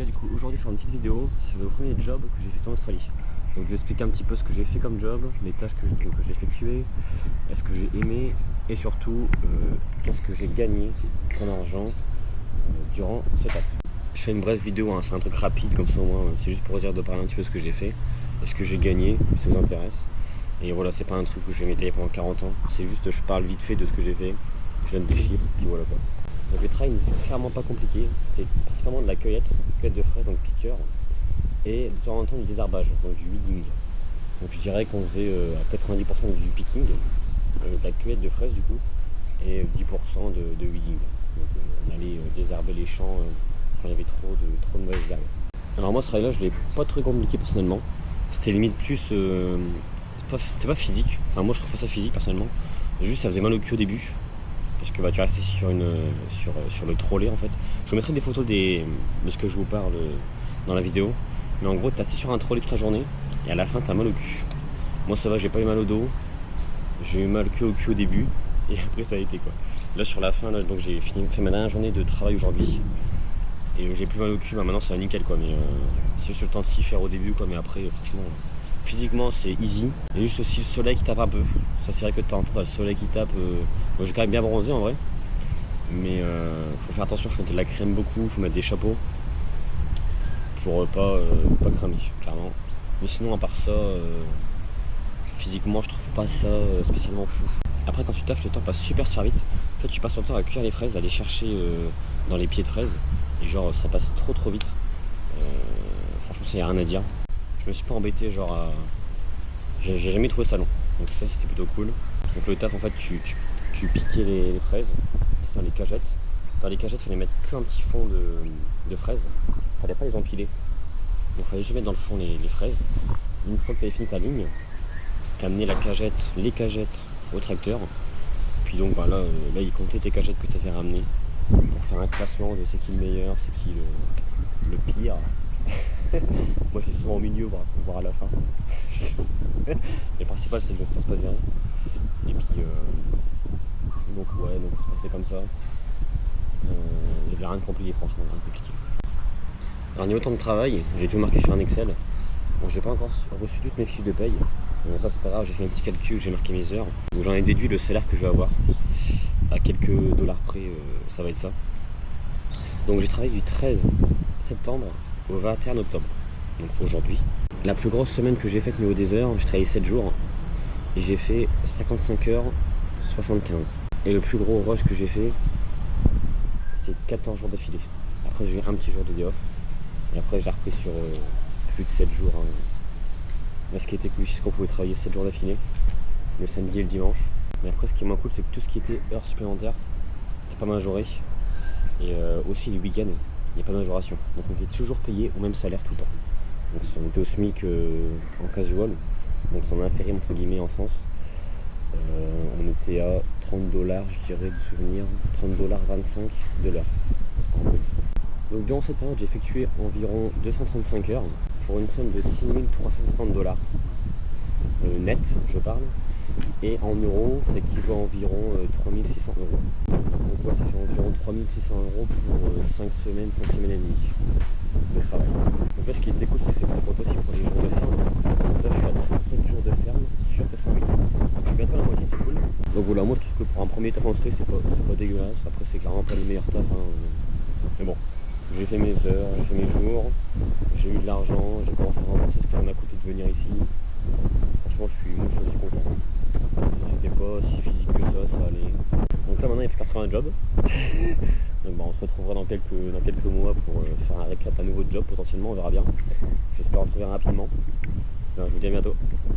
gars, du coup aujourd'hui je fais une petite vidéo sur le premier job que j'ai fait en Australie. Donc je vais expliquer un petit peu ce que j'ai fait comme job, les tâches que j'ai effectuées, ce que j'ai aimé et surtout qu'est-ce que j'ai gagné en argent durant cette tâche. Je fais une brève vidéo, hein, c'est un truc rapide comme ça au moins, c'est juste pour dire de parler un petit peu de ce que j'ai fait et ce que j'ai gagné, si ça vous intéresse. Et voilà, c'est pas un truc où je vais m'étaler pendant 40 ans, c'est juste je parle vite fait de ce que j'ai fait, je donne des chiffres, puis voilà quoi. Donc le travail c'est clairement pas compliqué, c'était principalement de la cueillette de fraises, donc piqueur, et de temps en temps du désherbage, donc du weeding. Donc je dirais qu'on faisait à 90% du picking, de la cueillette de fraises du coup, et 10% de weeding. Donc on allait désherber les champs quand il y avait trop de mauvaises herbes. Alors moi ce travail là je l'ai pas très compliqué personnellement, c'était limite plus, c'était pas physique, enfin moi je trouve pas ça physique personnellement, juste ça faisait mal au cul au début. Parce que tu restes sur le trolley en fait. Je vous mettrai des photos de ce que je vous parle dans la vidéo. Mais en gros, tu es assis sur un trolley toute la journée et à la fin, tu as mal au cul. Moi, ça va, j'ai pas eu mal au dos. J'ai eu mal au cul au début et après, ça a été quoi. Là, sur la fin, là, donc j'ai fait ma dernière journée de travail aujourd'hui et j'ai plus mal au cul. Bah, maintenant, ça va nickel quoi. Mais c'est juste le temps de s'y faire au début quoi. Mais après, franchement. Physiquement c'est easy, et juste aussi le soleil qui tape un peu. Ça c'est vrai que de temps en temps t'as le soleil qui tape. Moi j'ai quand même bien bronzé en vrai. Mais faut faire attention, faut mettre de la crème beaucoup, faut mettre des chapeaux. Pour pas cramer, clairement. Mais sinon à part ça, physiquement je trouve pas ça spécialement fou. Après quand tu taffes, le temps passe super vite. En fait tu passes ton temps à cuire les fraises, à les chercher dans les pieds de fraises. Et genre ça passe trop vite. Franchement ça y a rien à dire. Je me suis pas embêté genre à... J'ai jamais trouvé ça long. Donc ça c'était plutôt cool. Donc le taf en fait tu piquais les fraises dans les cagettes. Dans les cagettes il fallait mettre qu'un petit fond de fraises. Fallait pas les empiler. Donc fallait juste mettre dans le fond les fraises. Une fois que tu avais fini ta ligne, tu amenais les cagettes au tracteur. Puis donc là il comptait tes cagettes que tu avais ramenées pour faire un classement de c'est qui le meilleur, c'est qui le pire. Moi je suis souvent au milieu pour voir à la fin. Le principal c'est que je me fasse pas virer. Et puis donc ça se passait comme ça. Il n'y avait rien de compliqué, franchement, rien de compliqué. Alors niveau temps de travail, j'ai tout marqué sur un Excel. Bon, j'ai pas encore reçu toutes mes fiches de paye. Ça c'est pas grave, j'ai fait un petit calcul, j'ai marqué mes heures. Donc j'en ai déduit le salaire que je vais avoir. À quelques dollars près, ça va être ça. Donc j'ai travaillé du 13 septembre au 21 octobre, donc aujourd'hui. La plus grosse semaine que j'ai faite niveau des heures, j'ai travaillé 7 jours et j'ai fait 55 heures 75. Et le plus gros rush que j'ai fait, c'est 14 jours d'affilée. Après j'ai eu un petit jour de day off et après j'ai repris sur plus de 7 jours. Là ce qui était cool, c'est qu'on pouvait travailler 7 jours d'affilée, le samedi et le dimanche. Mais après ce qui est moins cool, c'est que tout ce qui était heures supplémentaires, c'était pas majoré. Et aussi les week-ends, il n'y a pas de majoration. Donc on était toujours payé au même salaire tout le temps. Donc on était au SMIC en casual, donc c'est en intérim entre guillemets en France. On était à 30 $, je dirais de souvenir, 30,25 $ de l'heure. Donc durant cette période j'ai effectué environ 235 heures pour une somme de 6 350 $. Net je parle. Et en euros, ça équivaut à environ 3600 €. Donc ouais, ça fait environ 3600 € pour 5 semaines et demie de travail. Donc là ce qui était cool c'est que ça compte aussi pour les jours de ferme. Donc là je suis à 37 jours de ferme sur 88. Donc je suis bientôt à la moitié, c'est cool. Donc voilà, moi je trouve que pour un premier taf en Australie c'est pas dégueulasse. Après c'est clairement pas les meilleurs tafs. Mais bon, j'ai fait mes heures, j'ai fait mes jours, j'ai eu de l'argent, j'ai commencé à rembourser ce que ça m'a coûté de venir ici. Franchement je suis content. C'était pas si physique que ça allait. Donc là maintenant il n'y a plus qu'à retrouver un job. Donc on se retrouvera dans quelques mois pour faire un récap à nouveau de job potentiellement, on verra bien. J'espère en trouver un rapidement. Alors, je vous dis à bientôt.